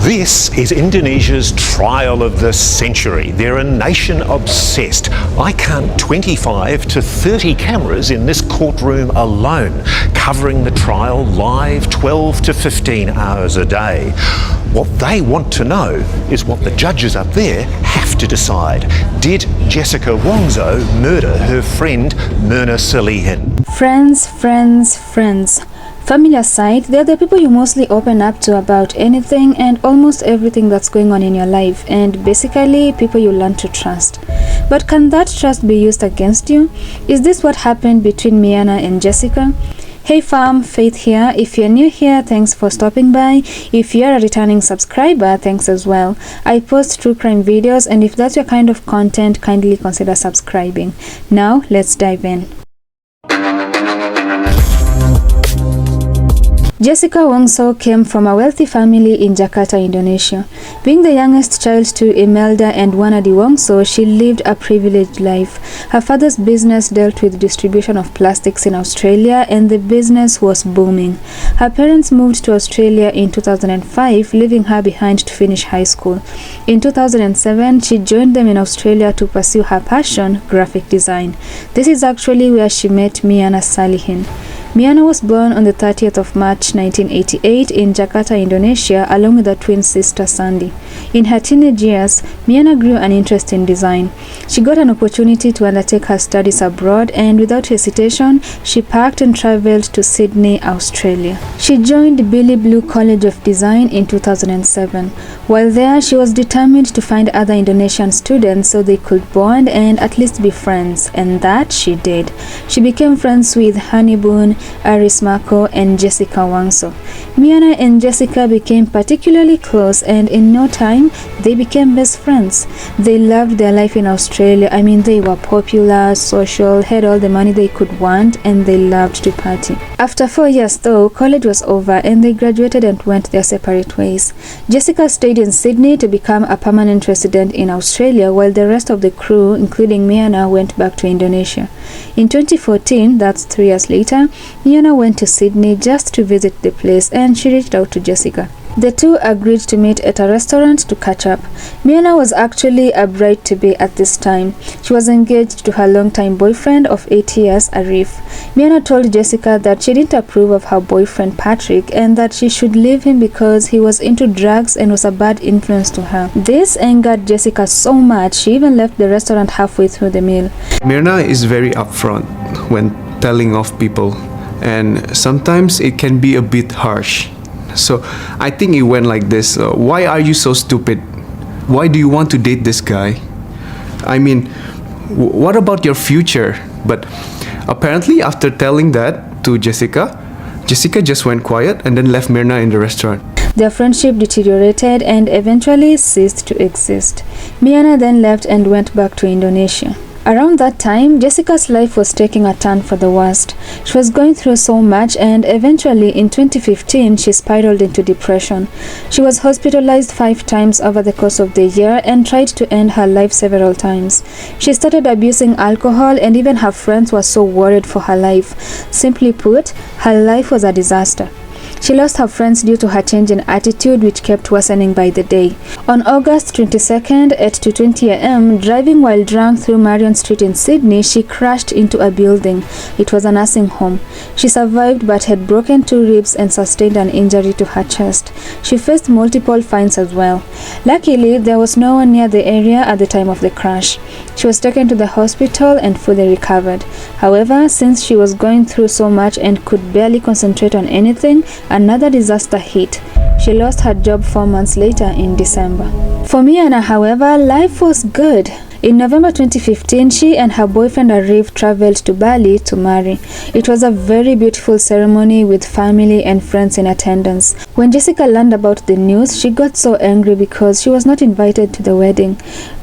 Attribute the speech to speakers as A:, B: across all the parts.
A: This is Indonesia's trial of the century. They're a nation obsessed. I count 25 to 30 cameras in this courtroom alone, covering the trial live 12 to 15 hours a day. What they want to know is what the judges up there have to decide. Did Jessica Wongso murder her friend Mirna SALIHIN?
B: Friends. Family aside, they're the people you mostly open up to about anything and almost everything that's going on in your life, and basically people you learn to trust. But can that trust be used against you? Is this what happened between Mirna and Jessica? Hey fam, Faith here. If you're new here, thanks for stopping by. If you're a returning subscriber, thanks as well. I post true crime videos, and if that's your kind of content, kindly consider subscribing. Now, let's dive in. Jessica Wongso came from a wealthy family in Jakarta, Indonesia. Being the youngest child to Imelda and Wanadi Wongso, she lived a privileged life. Her father's business dealt with distribution of plastics in Australia, and the business was booming. Her parents moved to Australia in 2005, leaving her behind to finish high school. In 2007, she joined them in Australia to pursue her passion, graphic design. This is actually where she met Mirna SALIHIN. Mirna was born on the 30th of March 1988 in Jakarta, Indonesia, along with her twin sister Sandy. In her teenage years, Mirna grew an interest in design. She got an opportunity to undertake her studies abroad, and without hesitation, she packed and traveled to Sydney, Australia. She joined Billy Blue College of Design in 2007. While there, she was determined to find other Indonesian students so they could bond and at least be friends, and that she did. She became friends with Honeyboon, Aris Marco, and Jessica Wongso. Mirna and Jessica became particularly close, and in no time, they became best friends. They loved their life in Australia. I mean, they were popular, social, had all the money they could want, and they loved to party. After 4 years though, college was over and they graduated and went their separate ways. Jessica stayed in Sydney to become a permanent resident in Australia, while the rest of the crew, including Mirna, went back to Indonesia. In 2014, that's 3 years later, Mirna went to Sydney just to visit the place, and she reached out to Jessica. The two agreed to meet at a restaurant to catch up. Mirna was actually a bride-to-be at this time. She was engaged to her longtime boyfriend of 8 years, Arif. Mirna told Jessica that she didn't approve of her boyfriend Patrick and that she should leave him because he was into drugs and was a bad influence to her. This angered Jessica so much, she even left the restaurant halfway through the meal.
C: Mirna is very upfront when telling off people, and sometimes it can be a bit harsh. So I think it went like this. Why are you so stupid? Why do you want to date this guy? I mean, what about your future? But apparently after telling that to Jessica just went quiet and then left Mirna in the restaurant.
B: Their friendship deteriorated and eventually ceased to exist. Mirna then left and went back to Indonesia. Around that time, Jessica's life was taking a turn for the worst. She was going through so much, and eventually in 2015, she spiraled into depression. She was hospitalized 5 times over the course of the year and tried to end her life several times. She started abusing alcohol, and even her friends were so worried for her life. Simply put, her life was a disaster. She lost her friends due to her change in attitude, which kept worsening by the day. On August 22nd at 2:20 a.m., driving while drunk through Marion Street in Sydney, she crashed into a building. It was a nursing home. She survived but had broken 2 ribs and sustained an injury to her chest. She faced multiple fines as well. Luckily, there was no one near the area at the time of the crash. She was taken to the hospital and fully recovered. However, since she was going through so much and could barely concentrate on anything, another disaster hit. She lost her job 4 months later in December. For Mirna, however, life was good. In November 2015, she and her boyfriend Arif traveled to Bali to marry. It was a very beautiful ceremony with family and friends in attendance. When Jessica learned about the news, she got so angry because she was not invited to the wedding.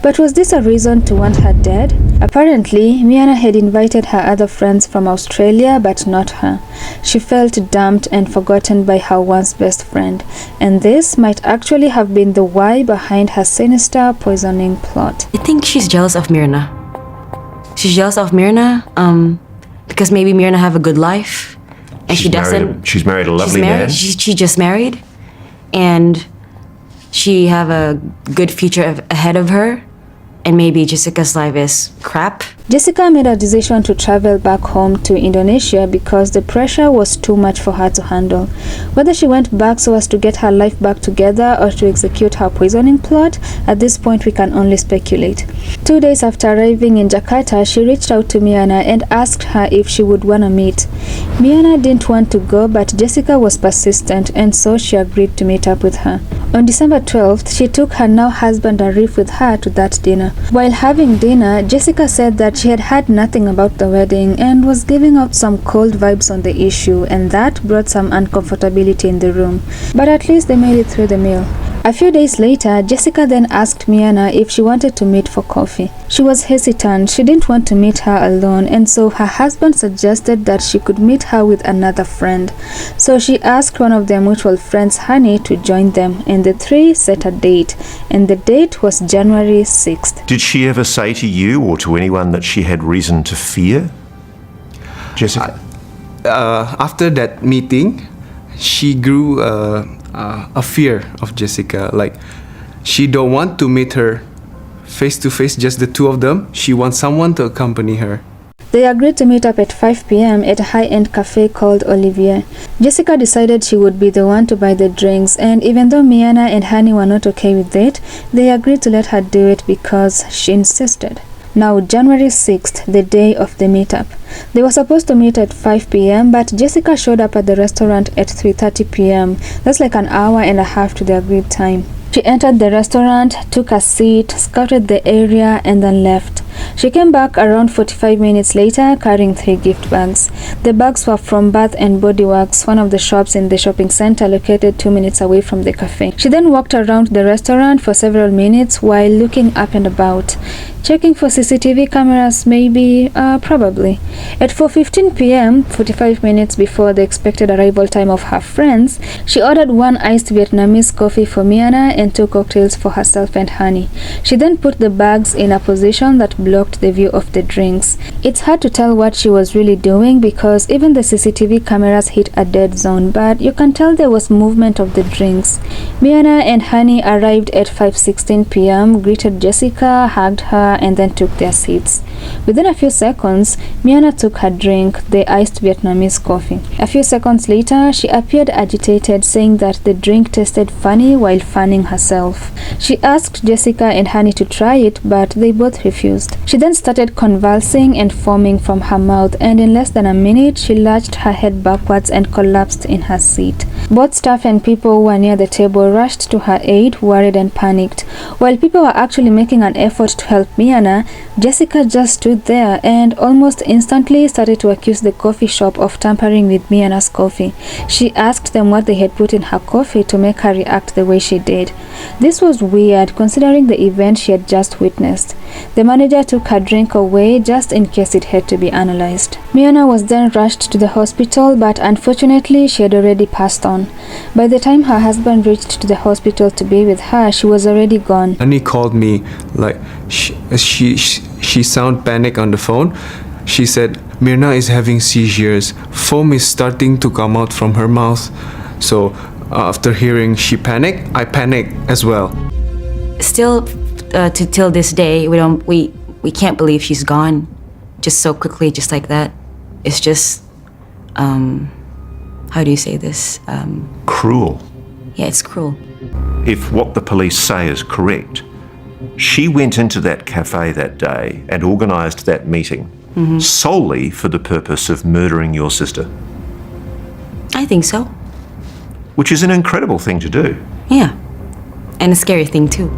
B: But was this a reason to want her dead? Apparently, Mirna had invited her other friends from Australia, but not her. She felt dumped and forgotten by her once best friend, and this might actually have been the why behind her sinister poisoning plot.
D: I think she's jealous of Mirna. She's jealous of Mirna, because maybe Mirna have a good life, and she doesn't.
A: She's married a lovely man.
D: She just married, and she have a good future ahead of her, and maybe Jessica's life is crap.
B: Jessica made a decision to travel back home to Indonesia because the pressure was too much for her to handle. Whether she went back so as to get her life back together or to execute her poisoning plot, at this point we can only speculate. 2 days after arriving in Jakarta, she reached out to Mirna and asked her if she would wanna meet. Mirna didn't want to go, but Jessica was persistent, and so she agreed to meet up with her. On December 12th, she took her now husband Arif with her to that dinner. While having dinner, Jessica said that she had heard nothing about the wedding and was giving out some cold vibes on the issue, and that brought some uncomfortability in the room. But at least they made it through the meal. A few days later, Jessica then asked Mirna if she wanted to meet for coffee. She was hesitant, she didn't want to meet her alone, and so her husband suggested that she could meet her with another friend. So she asked one of their mutual friends, Hani, to join them, and the three set a date, and the date was January 6th.
A: Did she ever say to you or to anyone that she had reason to fear? Jessica?
C: After that meeting, she grew a fear of Jessica. Like, she don't want to meet her face to face, just the two of them. She wants someone to accompany her.
B: They agreed to meet up at 5 p.m. at a high-end cafe called Olivier. Jessica decided she would be the one to buy the drinks, and even though Mirna and Hani were not okay with it, they agreed to let her do it because she insisted. Now, January 6th, the day of the meetup. They were supposed to meet at 5 p.m., but Jessica showed up at the restaurant at 3:30 p.m. That's like an hour and a half to the agreed time. She entered the restaurant, took a seat, scouted the area, and then left. She came back around 45 minutes later carrying 3 gift bags. The bags were from Bath and Body Works, one of the shops in the shopping center located 2 minutes away from the cafe. She then walked around the restaurant for several minutes while looking up and about. Checking for CCTV cameras, maybe, probably. At 4:15 p.m., 45 minutes before the expected arrival time of her friends, she ordered 1 iced Vietnamese coffee for Mirna and 2 cocktails for herself and Hani. She then put the bags in a position that blocked the view of the drinks. It's hard to tell what she was really doing because even the CCTV cameras hit a dead zone, but you can tell there was movement of the drinks. Mirna and Hani arrived at 5:16 p.m., greeted Jessica, hugged her, and then took their seats. Within a few seconds, Mirna took her drink, the iced Vietnamese coffee. A few seconds later, she appeared agitated, saying that the drink tasted funny while fanning herself. She asked Jessica and Hani to try it, but they both refused. She then started convulsing and foaming from her mouth, and in less than a minute, she lurched her head backwards and collapsed in her seat. Both staff and people who were near the table rushed to her aid, worried and panicked. While people were actually making an effort to help Mirna, Jessica just stood there and almost instantly started to accuse the coffee shop of tampering with Mirna's coffee. She asked them what they had put in her coffee to make her react the way she did. This was weird considering the event she had just witnessed. The manager took her drink away just in case it had to be analyzed. Mirna was then rushed to the hospital, but unfortunately she had already passed on. By the time her husband reached to the hospital to be with her, she was already gone.
C: Annie called me, like, she sound panic on the phone. She said, Mirna is having seizures. Foam is starting to come out from her mouth. So after hearing she panicked, I panicked as well.
D: Still, till this day, we can't believe she's gone, just so quickly, just like that. It's just, how do you say this?
A: Cruel.
D: Yeah, it's cruel.
A: If what the police say is correct, she went into that cafe that day and organised that meeting solely for the purpose of murdering your sister.
D: I think so.
A: Which is an incredible thing to do.
D: Yeah, and a scary thing too.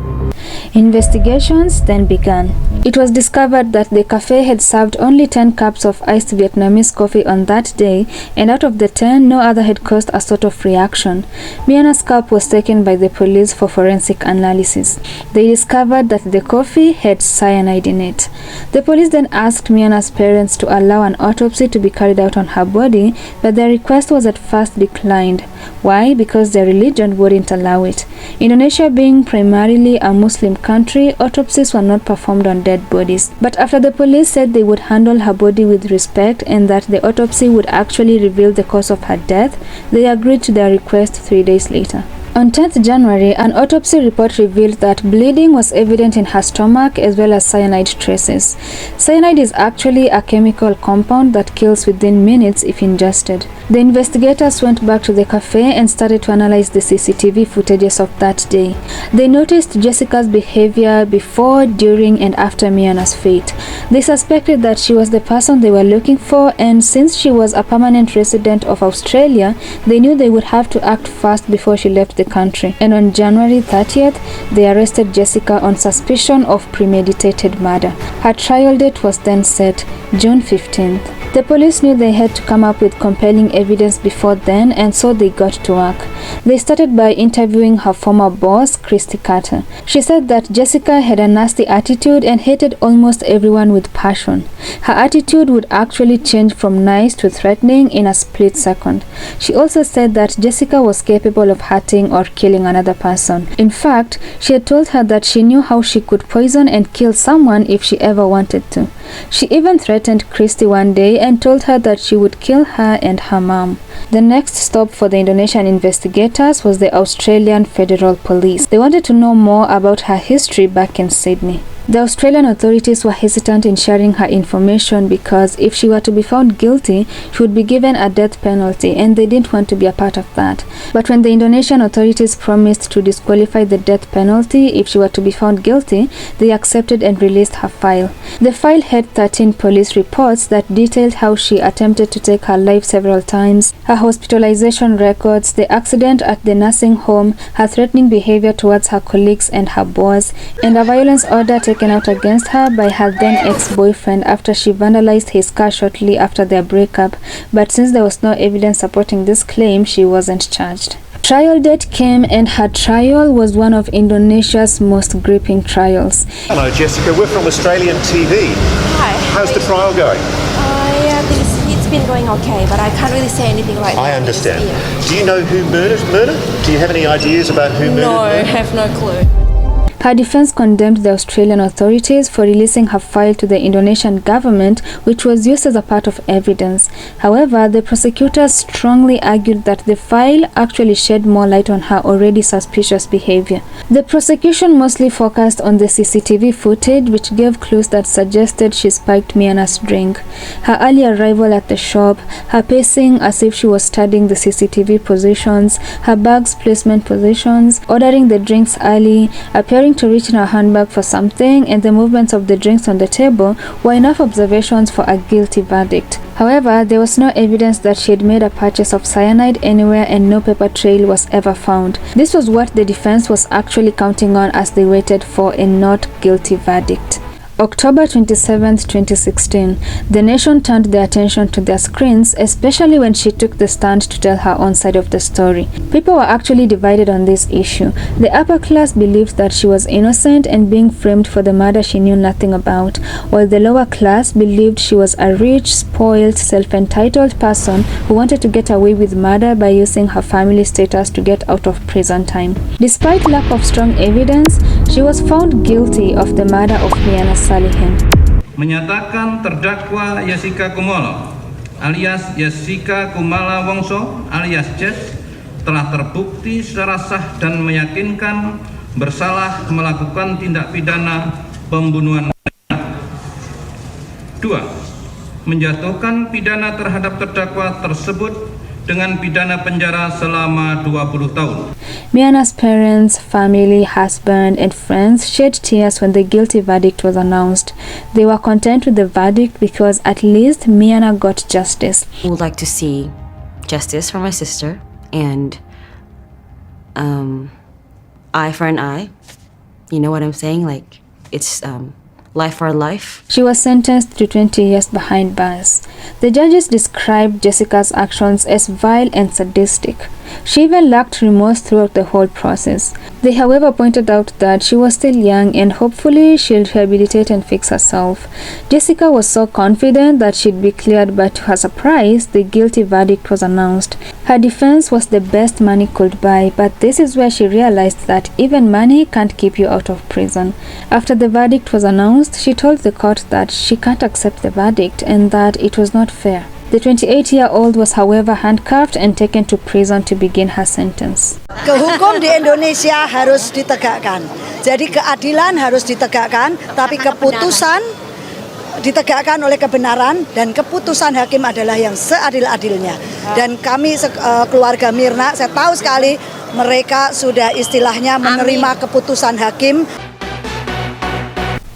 B: Investigations then began. It was discovered that the cafe had served only 10 cups of iced Vietnamese coffee on that day, and out of the 10, no other had caused a sort of reaction. Mirna's cup was taken by the police for forensic analysis. They discovered that the coffee had cyanide in it. The police then asked Mirna's parents to allow an autopsy to be carried out on her body, but their request was at first declined. Why? Because their religion wouldn't allow it. Indonesia being primarily a Muslim country, autopsies were not performed on dead bodies. But after the police said they would handle her body with respect and that the autopsy would actually reveal the cause of her death, they agreed to their request 3 days later. On 10th January, an autopsy report revealed that bleeding was evident in her stomach as well as cyanide traces. Cyanide is actually a chemical compound that kills within minutes if ingested. The investigators went back to the cafe and started to analyze the CCTV footages of that day. They noticed Jessica's behavior before, during, and after Mirna's fate. They suspected that she was the person they were looking for, and since she was a permanent resident of Australia, they knew they would have to act fast before she left the country. And on January 30th, they arrested Jessica on suspicion of premeditated murder. Her trial date was then set, June 15th. The police knew they had to come up with compelling evidence before then, and so they got to work. They started by interviewing her former boss, Christy Carter. She said that Jessica had a nasty attitude and hated almost everyone with passion. Her attitude would actually change from nice to threatening in a split second. She also said that Jessica was capable of hurting or killing another person. In fact, she had told her that she knew how she could poison and kill someone if she ever wanted to. She even threatened Christy one day and told her that she would kill her and her mom. The next stop for the Indonesian investigators was the Australian Federal Police. They wanted to know more about her history back in Sydney. The Australian authorities were hesitant in sharing her information because if she were to be found guilty, she would be given a death penalty, and they didn't want to be a part of that. But when the Indonesian authorities promised to disqualify the death penalty if she were to be found guilty, they accepted and released her file. The file had 13 police reports that detailed how she attempted to take her life several times, her hospitalization records, the accident at the nursing home, her threatening behavior towards her colleagues and her boss, and a violence order taken out against her by her then ex-boyfriend after she vandalized his car shortly after their breakup, but since there was no evidence supporting this claim, she wasn't charged. Trial date came, and her trial was one of Indonesia's most gripping trials.
A: Hello Jessica, we're from Australian TV.
E: Hi.
A: How's the trial going?
E: Yeah, I think it's been going okay, but I can't really say anything right now.
A: I understand.
E: Yeah.
A: Do you know who murdered Mirna? Do you have any ideas about who murdered
E: No, I
A: Mirna?
E: have no clue.
B: Her defense condemned the Australian authorities for releasing her file to the Indonesian government, which was used as a part of evidence. However, the prosecutors strongly argued that the file actually shed more light on her already suspicious behavior. The prosecution mostly focused on the CCTV footage, which gave clues that suggested she spiked Mirna's drink. Her early arrival at the shop, her pacing as if she was studying the CCTV positions, her bag's placement positions, ordering the drinks early, appearing to reach in her handbag for something, and the movements of the drinks on the table were enough observations for a guilty verdict. However, there was no evidence that she had made a purchase of cyanide anywhere, and no paper trail was ever found. This was what the defense was actually counting on as they waited for a not guilty verdict. October 27, 2016, the nation turned their attention to their screens, especially when she took the stand to tell her own side of the story. People were actually divided on this issue. The upper class believed that she was innocent and being framed for the murder she knew nothing about, while the lower class believed she was a rich, spoiled, self-entitled person who wanted to get away with murder by using her family status to get out of prison time. Despite lack of strong evidence, she was found guilty of the murder of Mirna SALIHIN.
F: Menyatakan terdakwa Jessica Kumolo alias Jessica Kumala Wongso alias Jess telah terbukti secara sah dan meyakinkan bersalah melakukan tindak pidana pembunuhan. 2. Menjatuhkan pidana terhadap terdakwa tersebut dengan pidana penjara selama 20 tahun.
B: Mirna's parents, family, husband, and friends shed tears when the guilty verdict was announced. They were content with the verdict because at least Mirna got justice.
D: I would like to see justice for my sister and eye for an eye. You know what I'm saying? Like, it's life for life.
B: She was sentenced to 20 years behind bars. The judges described Jessica's actions as vile and sadistic. She even lacked remorse throughout the whole process. They, however, pointed out that she was still young and hopefully she'll rehabilitate and fix herself. Jessica was so confident that she'd be cleared, but to her surprise, the guilty verdict was announced. Her defense was the best money could buy, but this is where she realized that even money can't keep you out of prison. After the verdict was announced, she told the court that she can't accept the verdict and that it was not fair. The 28-year-old was however handcuffed and taken to prison to begin her sentence.
G: Hukum di Indonesia harus ditegakkan. Jadi keadilan harus ditegakkan, tapi keputusan ditegakkan oleh kebenaran dan keputusan hakim adalah yang seadil-adilnya. Dan kami keluarga Mirna, saya tahu sekali mereka sudah istilahnya menerima keputusan hakim.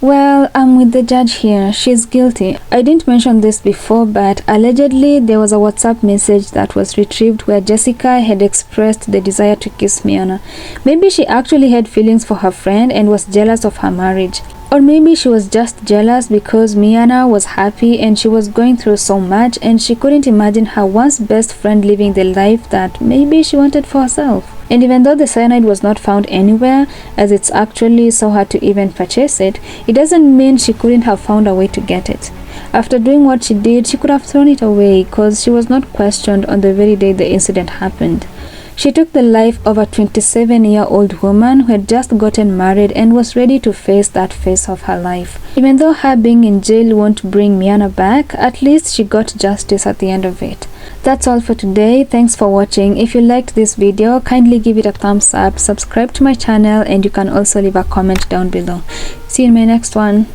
B: Well, I'm with the judge here. She's guilty. I didn't mention this before, but allegedly there was a WhatsApp message that was retrieved where Jessica had expressed the desire to kiss Mirna. Maybe she actually had feelings for her friend and was jealous of her marriage. Or maybe she was just jealous because Mirna was happy and she was going through so much and she couldn't imagine her once best friend living the life that maybe she wanted for herself. And even though the cyanide was not found anywhere, as it's actually so hard to even purchase it, it doesn't mean she couldn't have found a way to get it. After doing what she did, she could have thrown it away because she was not questioned on the very day the incident happened. She took the life of a 27-year-old woman who had just gotten married and was ready to face that phase of her life. Even though her being in jail won't bring Mirna back, at least she got justice at the end of it. That's all for today. Thanks for watching. If you liked this video, kindly give it a thumbs up, subscribe to my channel, and you can also leave a comment down below. See you in my next one.